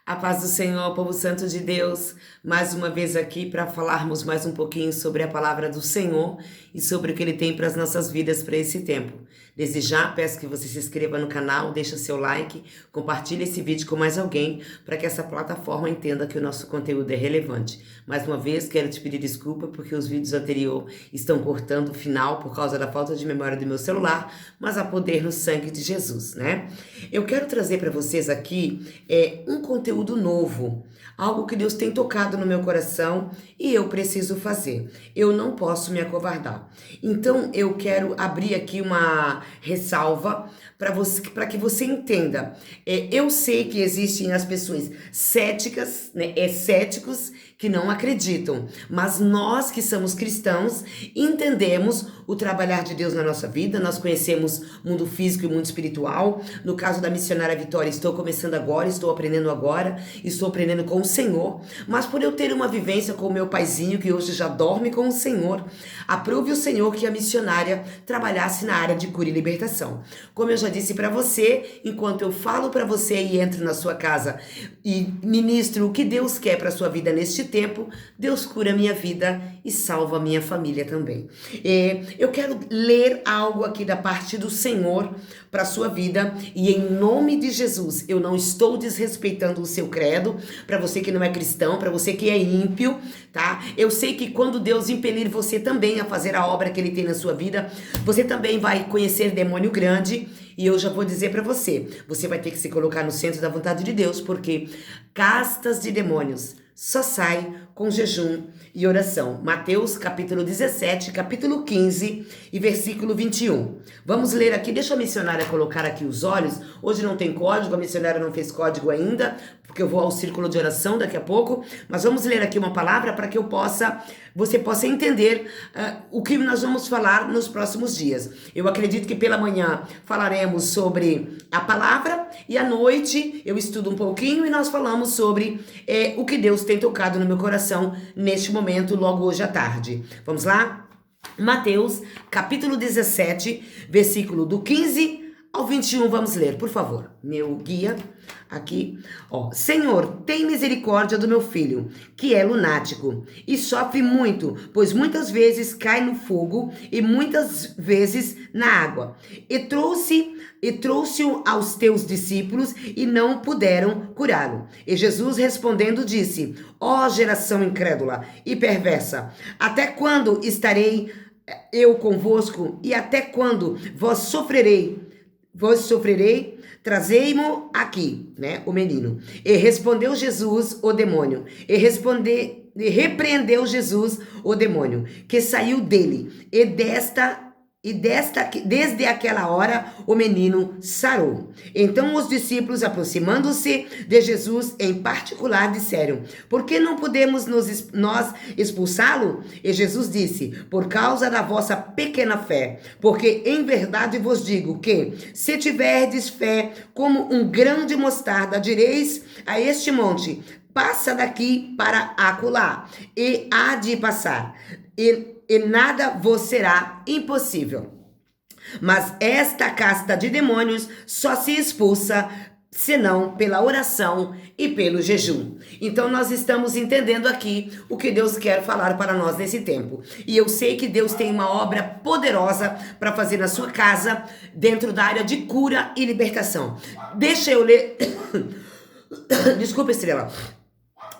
A paz do Senhor, povo santo de Deus, mais uma vez aqui para falarmos mais um pouquinho sobre a palavra do Senhor e sobre o que Ele tem para as nossas vidas para esse tempo. Desde já, peço que você se inscreva no canal, deixe seu like, compartilhe esse vídeo com mais alguém para que essa plataforma entenda que o nosso conteúdo é relevante. Mais uma vez, quero te pedir desculpa porque os vídeos anteriores estão cortando o final por causa da falta de memória do meu celular, mas há poder no sangue de Jesus, né? Eu quero trazer para vocês aqui um conteúdo novo, algo que Deus tem tocado no meu coração e eu preciso fazer. Eu não posso me acovardar. Então eu quero abrir aqui uma ressalva para que você entenda. Eu sei que existem as pessoas céticas, né, céticos que não acreditam, mas nós que somos cristãos entendemos o trabalhar de Deus na nossa vida, nós conhecemos mundo físico e mundo espiritual. No caso da missionária Vitória, estou começando agora, estou aprendendo agora, estou aprendendo com o Senhor, mas por eu ter uma vivência com o meu paizinho, que hoje já dorme com o Senhor, aprove o Senhor que a missionária trabalhasse na área de cura e libertação. Como eu já disse para você, enquanto eu falo para você e entro na sua casa e ministro o que Deus quer para sua vida neste tempo, Deus cura a minha vida e salva a minha família também. Eu quero ler algo aqui da parte do Senhor para a sua vida e em nome de Jesus, eu não estou desrespeitando o seu credo, para você que não é cristão, para você que é ímpio, tá? Eu sei que quando Deus impelir você também a fazer a obra que Ele tem na sua vida, você também vai conhecer demônio grande. E eu já vou dizer para você, você vai ter que se colocar no centro da vontade de Deus, porque castas de demônios só sai com jejum e oração. Mateus capítulo 17, capítulo 15 e versículo 21. Vamos ler aqui, deixa a missionária colocar aqui os olhos. Hoje não tem código, a missionária não fez código ainda, porque eu vou ao círculo de oração daqui a pouco. Mas vamos ler aqui uma palavra para que você possa entender o que nós vamos falar nos próximos dias. Eu acredito que pela manhã falaremos sobre a palavra e à noite eu estudo um pouquinho e nós falamos sobre o que Deus tem tocado no meu coração neste momento, logo hoje à tarde. Vamos lá? Mateus, capítulo 17, versículo do 15 ao 21, vamos ler, por favor. Meu guia aqui, ó. Senhor, tem misericórdia do meu filho, que é lunático e sofre muito, pois muitas vezes cai no fogo e muitas vezes na água. E trouxe-o aos teus discípulos e não puderam curá-lo. E Jesus respondendo disse: ó geração incrédula e perversa, até quando estarei eu convosco e até quando vos sofrerei? Trazei-mo aqui, né, o menino. E respondeu Jesus o demônio, e repreendeu Jesus o demônio, que saiu dele, desde aquela hora o menino sarou. Então os discípulos, aproximando-se de Jesus em particular, disseram: por que não podemos nós expulsá-lo? E Jesus disse: por causa da vossa pequena fé. Porque em verdade vos digo que, se tiverdes fé como um grão de mostarda, direis a este monte: passa daqui para acolá, e há de passar, e nada vos será impossível. Mas esta casta de demônios só se expulsa senão pela oração e pelo jejum. Então nós estamos entendendo aqui o que Deus quer falar para nós nesse tempo. E eu sei que Deus tem uma obra poderosa para fazer na sua casa, dentro da área de cura e libertação. Deixa eu ler... Desculpa, Estrela.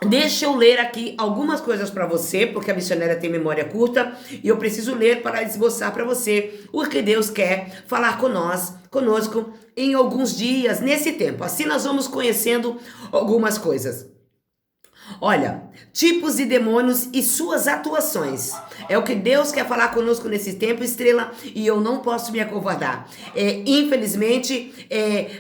Deixa eu ler aqui algumas coisas para você, porque a missionária tem memória curta e eu preciso ler para esboçar para você o que Deus quer falar conosco em alguns dias, nesse tempo. Assim nós vamos conhecendo algumas coisas. Olha, tipos de demônios e suas atuações. É o que Deus quer falar conosco nesse tempo, Estrela, e eu não posso me acovardar. Infelizmente,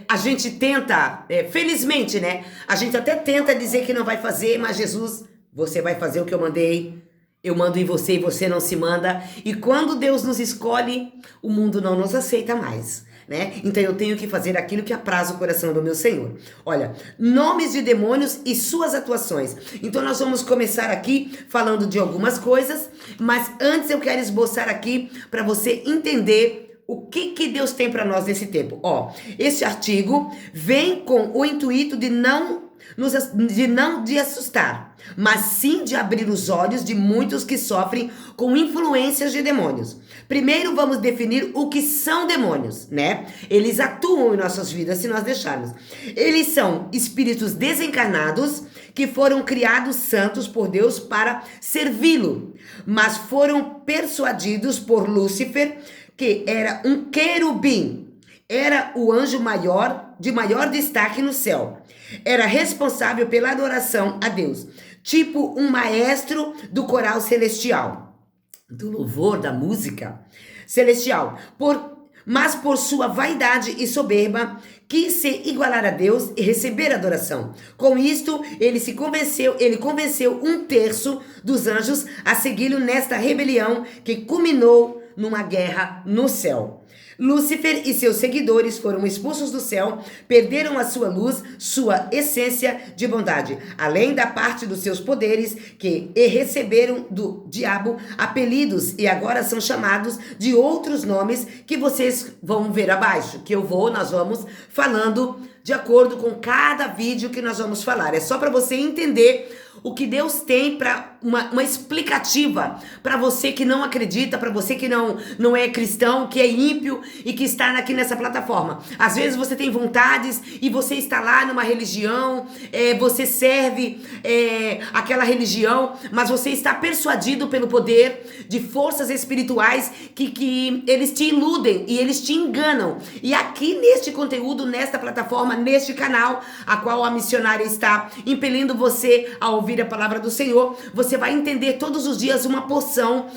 a gente tenta, felizmente, né? A gente até tenta dizer que não vai fazer, mas Jesus, você vai fazer o que eu mandei. Eu mando em você e você não se manda. E quando Deus nos escolhe, o mundo não nos aceita mais. Né? Então eu tenho que fazer aquilo que apraz o coração do meu Senhor. Olha, nomes de demônios e suas atuações. Então nós vamos começar aqui falando de algumas coisas, mas antes eu quero esboçar aqui para você entender o que Deus tem para nós nesse tempo. Ó, esse artigo vem com o intuito de não de não de assustar, mas sim de abrir os olhos de muitos que sofrem com influências de demônios. Primeiro vamos definir o que são demônios, né? Eles atuam em nossas vidas se nós deixarmos. Eles são espíritos desencarnados que foram criados santos por Deus para servi-lo, mas foram persuadidos por Lúcifer, que era um querubim. Era o anjo maior, de maior destaque no céu. Era responsável pela adoração a Deus, tipo um maestro do coral celestial, do louvor, da música celestial. Mas por sua vaidade e soberba, quis se igualar a Deus e receber adoração. Com isto, ele convenceu um terço dos anjos a segui-lo nesta rebelião que culminou numa guerra no céu. Lúcifer e seus seguidores foram expulsos do céu, perderam a sua luz, sua essência de bondade, além da parte dos seus poderes, que receberam do diabo apelidos e agora são chamados de outros nomes que vocês vão ver abaixo, nós vamos falando de acordo com cada vídeo que nós vamos falar. É só para você entender o que Deus tem para uma explicativa para você que não acredita, para você que não é cristão, que é ímpio e que está aqui nessa plataforma. Às vezes você tem vontades e você está lá numa religião, você serve aquela religião, mas você está persuadido pelo poder de forças espirituais que eles te iludem e eles te enganam. E aqui neste conteúdo, nesta plataforma, neste canal, a qual a missionária está impelindo você a ouvir a palavra do Senhor, você vai entender todos os dias uma porção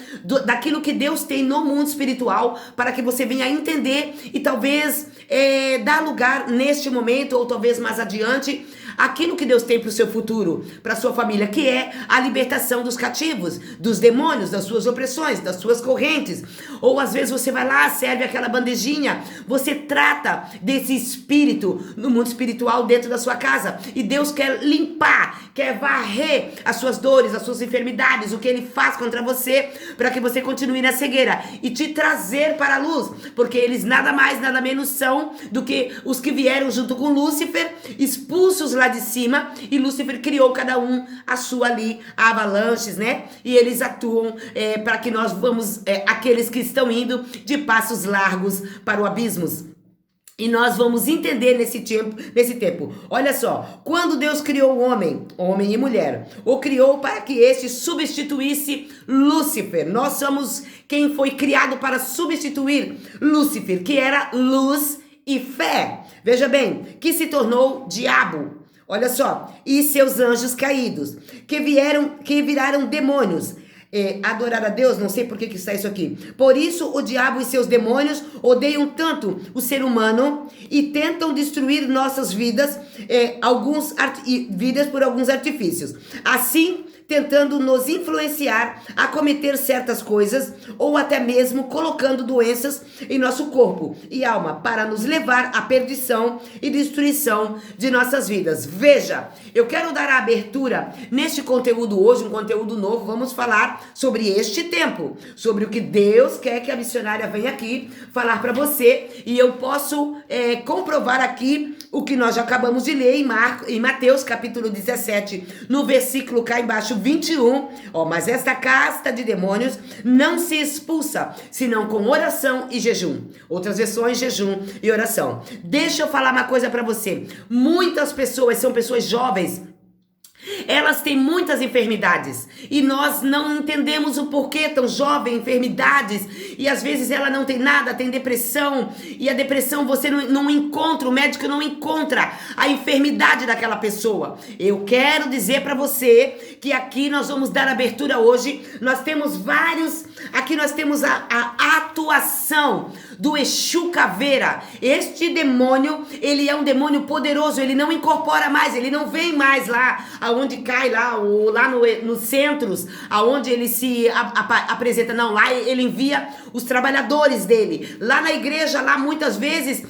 daquilo que Deus tem no mundo espiritual, para que você venha entender e talvez dar lugar neste momento, ou talvez mais adiante, aquilo que Deus tem para o seu futuro, para a sua família, que é a libertação dos cativos, dos demônios, das suas opressões, das suas correntes. Ou às vezes você vai lá, serve aquela bandejinha, você trata desse espírito no mundo espiritual dentro da sua casa, e Deus quer limpar, quer varrer as suas dores, as suas enfermidades, o que Ele faz contra você, para que você continue na cegueira e te trazer para a luz, porque eles nada mais, nada menos são do que os que vieram junto com Lúcifer, expulsos lá de cima, e Lúcifer criou cada um a sua ali, avalanches, né? E eles atuam para que nós vamos, aqueles que estão indo de passos largos para o abismo. E nós vamos entender nesse tempo. Olha só, quando Deus criou o homem e mulher, o criou para que este substituísse Lúcifer. Nós somos quem foi criado para substituir Lúcifer, que era luz e fé. Veja bem, que se tornou diabo. Olha só, e seus anjos caídos, que viraram demônios. Adorar a Deus, não sei por que está isso aqui. Por isso o diabo e seus demônios odeiam tanto o ser humano e tentam destruir nossas vidas, vidas por alguns artifícios. Assim, tentando nos influenciar a cometer certas coisas, ou até mesmo colocando doenças em nosso corpo e alma para nos levar à perdição e destruição de nossas vidas. Veja, eu quero dar a abertura neste conteúdo hoje, um conteúdo novo. Vamos falar sobre este tempo, sobre o que Deus quer que a missionária venha aqui falar para você, e eu posso comprovar aqui o que nós já acabamos de ler em Mateus capítulo 17, no versículo cá embaixo 21, mas esta casta de demônios não se expulsa, senão com oração e jejum. Outras versões, jejum e oração. Deixa eu falar uma coisa para você. Muitas pessoas são pessoas jovens, elas têm muitas enfermidades e nós não entendemos o porquê tão jovem, enfermidades, e às vezes ela não tem nada, tem depressão, e a depressão você não encontra, o médico não encontra a enfermidade daquela pessoa. Eu quero dizer para você que aqui nós vamos dar abertura hoje. Nós temos aqui nós temos a atuação do Exu Caveira. Este demônio, ele é um demônio poderoso, ele não incorpora mais, ele não vem mais lá aonde cai lá nos centros, aonde ele se apresenta, não, lá ele envia os trabalhadores dele. Lá na igreja, lá muitas vezes,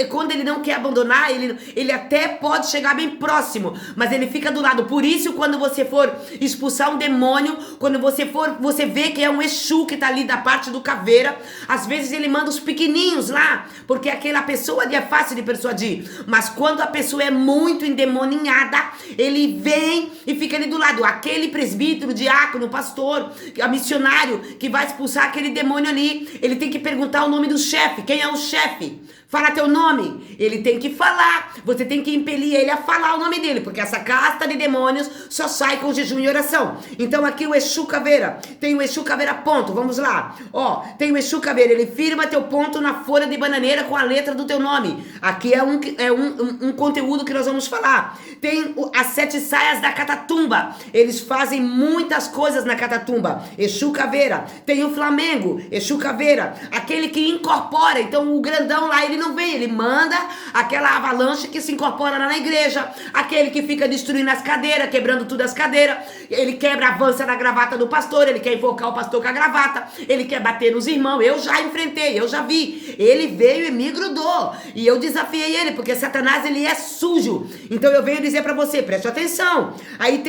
quando ele não quer abandonar, ele até pode chegar bem próximo, mas ele fica do lado. Por isso, quando você for expulsar um demônio, quando você vê que é um Exu que tá ali da parte do caveira, às vezes ele manda os pequenininhos lá, porque aquela pessoa ali é fácil de persuadir. Mas quando a pessoa é muito endemoninhada, ele vem e fica ali do lado. Aquele presbítero, diácono, pastor, missionário que vai expulsar aquele demônio ali, ele tem que perguntar o nome do chefe. Quem é o chefe? Fala teu nome. Ele tem que falar. Você tem que impelir ele a falar o nome dele, porque essa casta de demônios só sai com jejum e oração. Então aqui o Exu Caveira. Tem o Exu Caveira ponto. Vamos lá. Ó, tem o Exu Caveira. Ele firma teu ponto na folha de bananeira com a letra do teu nome. Aqui é um conteúdo que nós vamos falar. Tem as 7 saias da Catatumba. Eles fazem muitas coisas na Catatumba. Exu Caveira. Tem o Flamengo. Exu Caveira. Aquele que incorpora. Então o grandão lá, ele não vem, ele manda aquela avalanche que se incorpora lá na igreja, aquele que fica destruindo as cadeiras, quebrando tudo as cadeiras, ele quebra, avança na gravata do pastor, ele quer enforcar o pastor com a gravata, ele quer bater nos irmãos. Eu já enfrentei, eu já vi, ele veio e me grudou, e eu desafiei ele, porque Satanás, ele é sujo. Então eu venho dizer pra você, preste atenção. Aí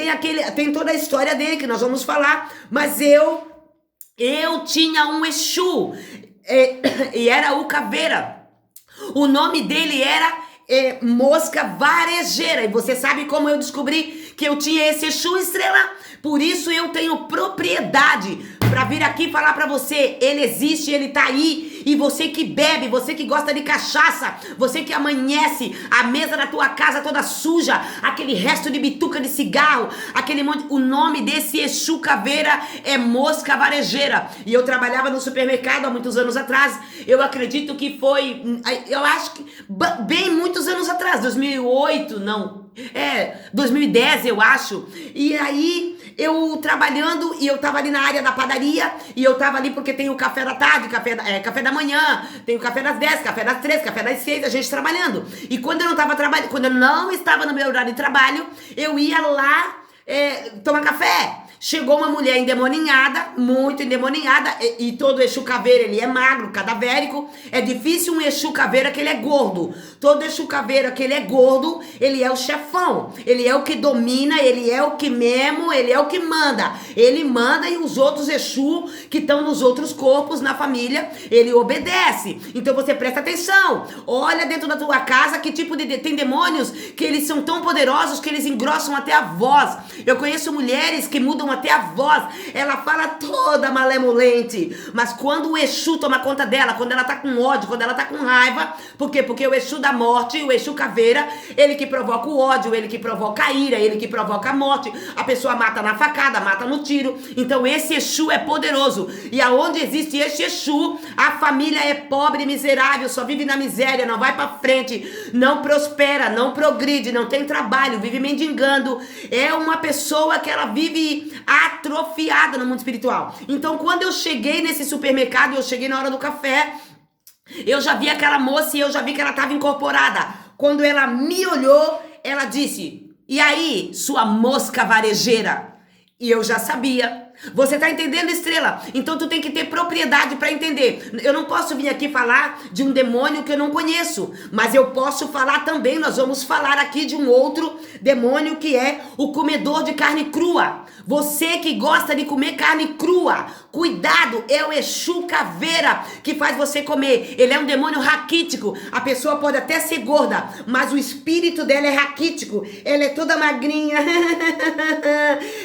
tem toda a história dele que nós vamos falar, mas eu tinha um Exu, e era o Caveira. O nome dele era Mosca Varejeira. E você sabe como eu descobri que eu tinha esse Exu, Estrela? Por isso eu tenho propriedade pra vir aqui falar pra você. Ele existe, ele tá aí. E você que bebe, você que gosta de cachaça, você que amanhece a mesa da tua casa toda suja, aquele resto de bituca de cigarro, aquele monte. O nome desse Exu Caveira é Mosca Varejeira. E eu trabalhava no supermercado há muitos anos atrás. Eu acredito que foi, eu acho que bem muitos anos atrás, 2008, não. 2010 eu acho. E aí eu trabalhando, e eu tava ali na área da padaria, e eu tava ali porque tem o café da tarde, café da manhã, tem o café das 10, café das 13, café das 6, a gente trabalhando. E quando eu não tava trabalhando, quando eu não estava no meu horário de trabalho, eu ia lá tomar café. Chegou uma mulher endemoninhada, muito endemoninhada, e todo Exu Caveira, ele é magro, cadavérico. É difícil um Exu Caveira que ele é gordo. Todo Exu Caveira que ele é gordo, ele é o chefão. Ele é o que domina, ele é o que mesmo, ele é o que manda. Ele manda, e os outros Exu que estão nos outros corpos, na família, ele obedece. Então você presta atenção. Olha dentro da tua casa que tipo de... Tem demônios que eles são tão poderosos que eles engrossam até a voz. Eu conheço mulheres que mudam até a voz, ela fala toda malemolente, mas quando o Exu toma conta dela, quando ela tá com ódio, quando ela tá com raiva, por quê? Porque o Exu da morte, o Exu Caveira, ele que provoca o ódio, ele que provoca a ira, ele que provoca a morte, a pessoa mata na facada, mata no tiro. Então esse Exu é poderoso, e aonde existe esse Exu, a família é pobre e miserável, só vive na miséria, não vai pra frente, não prospera, não progride, não tem trabalho, vive mendigando. É uma pessoa que ela vive atrofiada no mundo espiritual. Então quando eu cheguei nesse supermercado, eu cheguei na hora do café, eu já vi aquela moça e eu já vi que ela estava incorporada. Quando ela me olhou, ela disse: "E aí, sua mosca varejeira?" E eu já sabia. Você tá entendendo, Estrela? Então tu tem que ter propriedade para entender. Eu não posso vir aqui falar de um demônio que eu não conheço, mas eu posso falar também, nós vamos falar aqui de um outro demônio que é o comedor de carne crua. Você que gosta de comer carne crua, cuidado, é o Exu Caveira que faz você comer. Ele é um demônio raquítico. A pessoa pode até ser gorda, mas o espírito dela é raquítico. Ela é toda magrinha,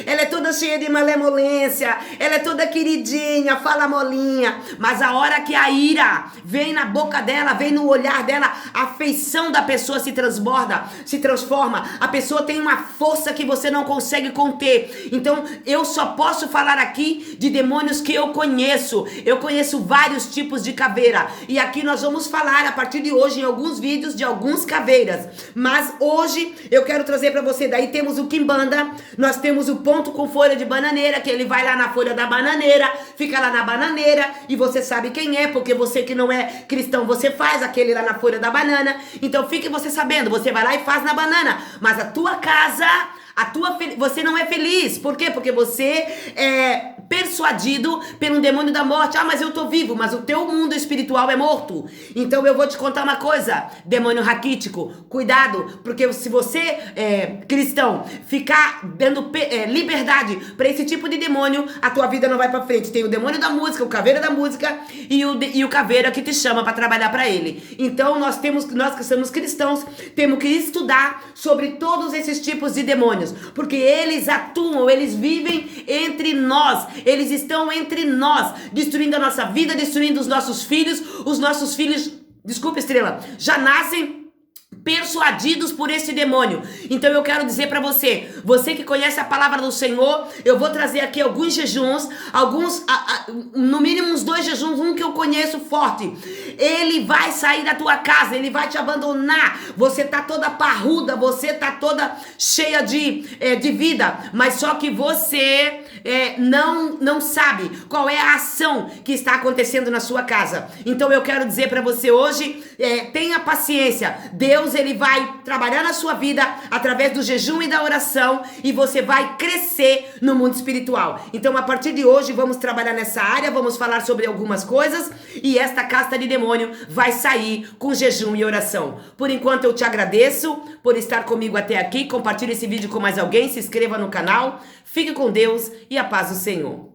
ela é toda cheia de malemolência, ela é toda queridinha, fala molinha, mas a hora que a ira vem na boca dela, vem no olhar dela, a feição da pessoa se transborda, se transforma. A pessoa tem uma força que você não consegue conter. Então eu só posso falar aqui de demônios que eu conheço. Eu conheço vários tipos de caveira, e aqui nós vamos falar a partir de hoje em alguns vídeos de alguns caveiras. Mas hoje eu quero trazer para você, daí temos o Quimbanda, nós temos o ponto com folha de bananeira, que ele vai lá na folha da bananeira, fica lá na bananeira, e você sabe quem é, porque você que não é cristão, você faz aquele lá na folha da banana. Então fique você sabendo, você vai lá e faz na banana, mas a tua casa, você não é feliz. Por quê? Porque você persuadido pelo demônio da morte. Ah, mas eu tô vivo, mas o teu mundo espiritual é morto. Então eu vou te contar uma coisa, demônio raquítico, cuidado, porque se você, cristão, ficar dando liberdade para esse tipo de demônio, a tua vida não vai para frente. Tem o demônio da música, o caveira da música e o caveira que te chama para trabalhar para ele. Então nós que somos cristãos, temos que estudar sobre todos esses tipos de demônios, porque eles atuam, eles vivem entre nós, eles estão entre nós, destruindo a nossa vida, destruindo os nossos filhos. Os nossos filhos, desculpa, Estrela, já nascem persuadidos por esse demônio. Então eu quero dizer para você que conhece a palavra do Senhor, eu vou trazer aqui alguns jejuns, no mínimo uns 2 jejuns, um que eu conheço forte. Ele vai sair da tua casa, ele vai te abandonar. Você tá toda parruda, você tá toda cheia de vida, mas só que você não sabe qual é a ação que está acontecendo na sua casa. Então eu quero dizer para você hoje, tenha paciência. Deus, ele vai trabalhar na sua vida através do jejum e da oração, e você vai crescer no mundo espiritual. Então a partir de hoje vamos trabalhar nessa área, vamos falar sobre algumas coisas, e esta casta de demônio vai sair com jejum e oração. Por enquanto eu te agradeço por estar comigo até aqui. Compartilhe esse vídeo com mais alguém, se inscreva no canal, fique com Deus e a paz do Senhor.